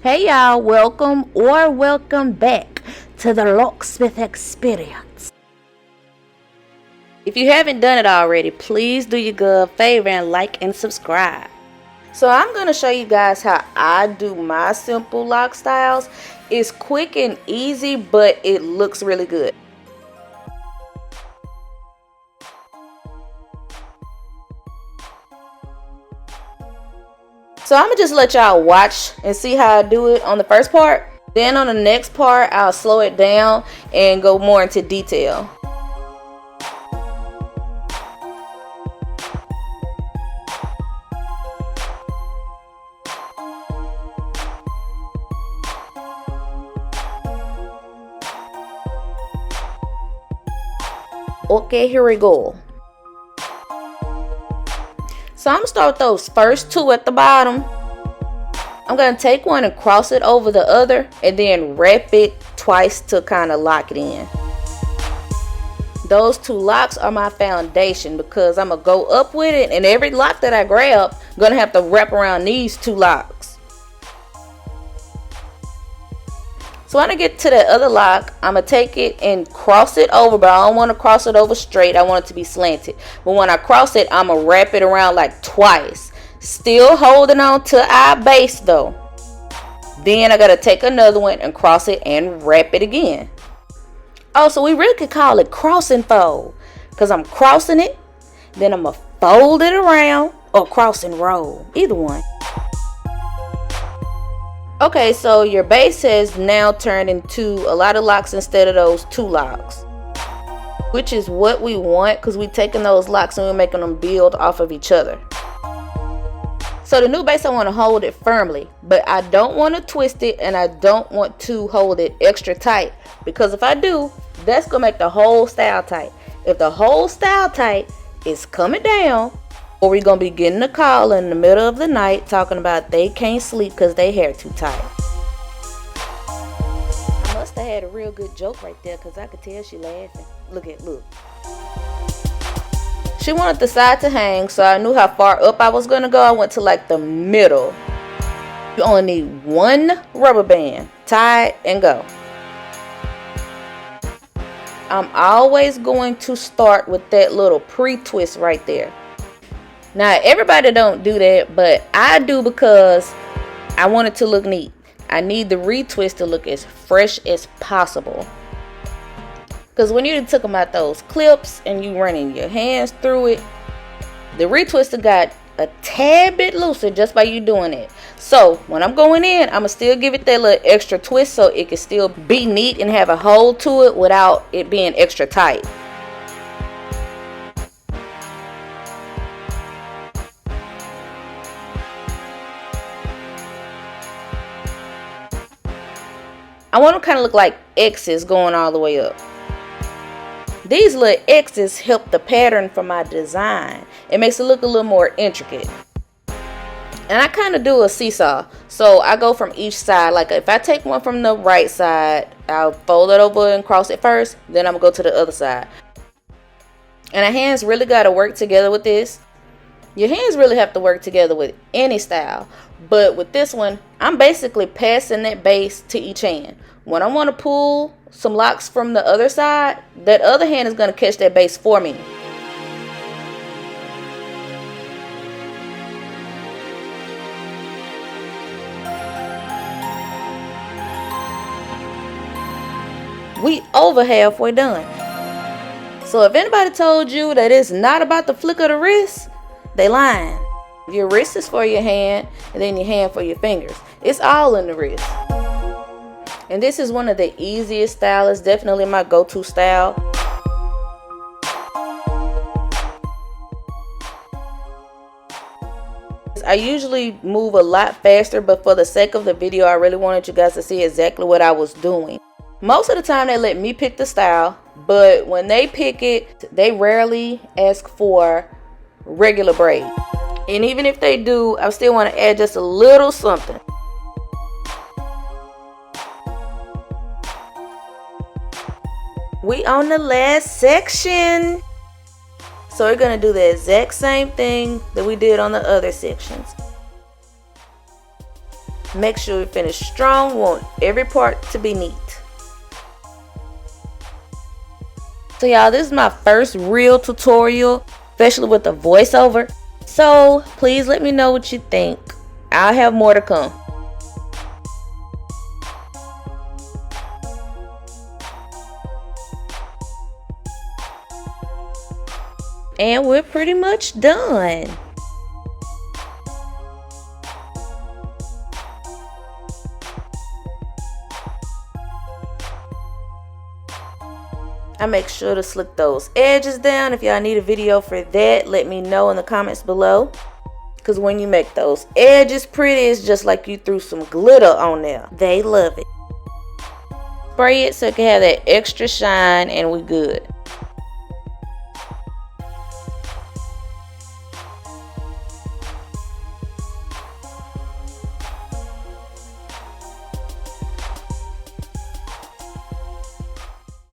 Hey y'all, welcome back to the locksmith experience. If you haven't done it already, please do your good favor and like and subscribe. So I'm going to show you guys how I do my simple lock styles. It's quick and easy, but it looks really good. So I'm going to just let y'all watch and see how I do it on the first part. Then on the next part, I'll slow it down and go more into detail. Okay, here we go. So I'm going to start with those first two at the bottom. I'm going to take one and cross it over the other and then wrap it twice to kind of lock it in. Those two locks are my foundation because I'm going to go up with it, and every lock that I grab, I'm going to have to wrap around these two locks. So when I get to the other lock, I'm going to take it and cross it over, but I don't want to cross it over straight. I want it to be slanted. But when I cross it, I'm going to wrap it around like twice. Still holding on to our base though. Then I got to take another one and cross it and wrap it again. Oh, so we really could call it cross and fold, because I'm crossing it, then I'm going to fold it around, or cross and roll. Either one. Okay, so your base has now turned into a lot of locks instead of those two locks, which is what we want, because we're taking those locks and we're making them build off of each other. So the new base, I want to hold it firmly, but I don't want to twist it, and I don't want to hold it extra tight, because if I do, that's going to make the whole style tight. If the whole style tight is coming down, or we're going to be getting a call in the middle of the night talking about they can't sleep because their hair too tight. I must have had a real good joke right there, because I could tell she laughing. Look. She wanted the side to hang, so I knew how far up I was going to go. I went to like the middle. You only need one rubber band. Tie it and go. I'm always going to start with that little pre-twist right there. Now, everybody don't do that, but I do, because I want it to look neat. I need the retwist to look as fresh as possible. Because when you took them out those clips and you running your hands through it, the retwister got a tad bit looser just by you doing it. So when I'm going in, I'm going to still give it that little extra twist so it can still be neat and have a hold to it without it being extra tight. I want them kind of look like X's going all the way up. These little X's help the pattern for my design. It makes it look a little more intricate. And I kind of do a seesaw. So I go from each side. Like if I take one from the right side, I'll fold it over and cross it first. Then I'm going to go to the other side. And our hands really got to work together with this. Your hands really have to work together with any style. But with this one, I'm basically passing that base to each hand. When I want to pull some locks from the other side, that other hand is going to catch that base for me. We over halfway done. So if anybody told you that it's not about the flick of the wrist, they lying. Your wrist is for your hand, and then your hand for your fingers. It's all in the wrist. And this is one of the easiest styles. Definitely my go-to style. I usually move a lot faster, but for the sake of the video, I really wanted you guys to see exactly what I was doing. Most of the time they let me pick the style, but when they pick it, they rarely ask for regular braid. And even if they do, I still want to add just a little something. We on the last section. So we're going to do the exact same thing that we did on the other sections. Make sure we finish strong. We want every part to be neat. So y'all, this is my first real tutorial, especially with the voiceover. So please let me know what you think. I'll have more to come. And we're pretty much done. I make sure to slick those edges down. If y'all need a video for that, let me know in the comments below. Because when you make those edges pretty, it's just like you threw some glitter on there. They love it. Spray it so it can have that extra shine and we good.